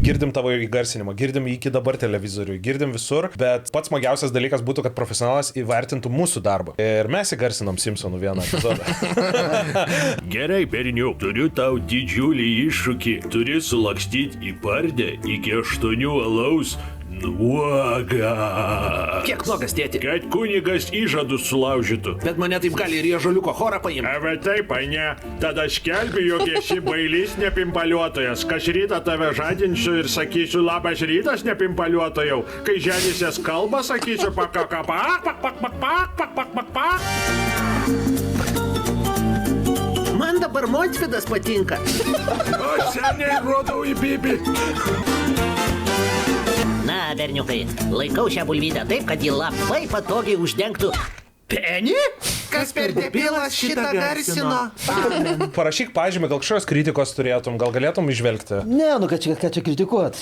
girdim tavo įgarsinimą, girdim iki dabar televizorių, girdim visur, bet pats smagiausias dalykas būtų, kad profesionalas įvertintų mūsų darbą. Ir mes įgarsinom Simpsonų vieną epizodą. Gerai, berniuk, turiu tau didžiulį iššūkį. Turi sulakstyti į pardę iki 8 alaus. Nuoga. Kiek nuogas, tėti? Kad kunigas įžadus sulaužytų. Bet mane taip gali ir ąžuoliuko chorą paimti. Ave taip, ne. Tada skelbiu, jog esi bailys nepimpaliuotojas. Kas rytą tave žadinsiu ir sakysiu labas rytas nepimpaliuotojau. Kai ženysės kalba, sakysiu pak. Man dabar Montvydas patinka. O seniai rodau į bibį. Na, berniukai, laikau šią bulvytę taip, kad ji labai patogiai uždengtų. Penį? Kas per debilas šitą garsino? Parašyk pažymį, gal kažkokios kritikos turėtum, gal galėtum išvelgti. Ne, nu ką čia kritikuot.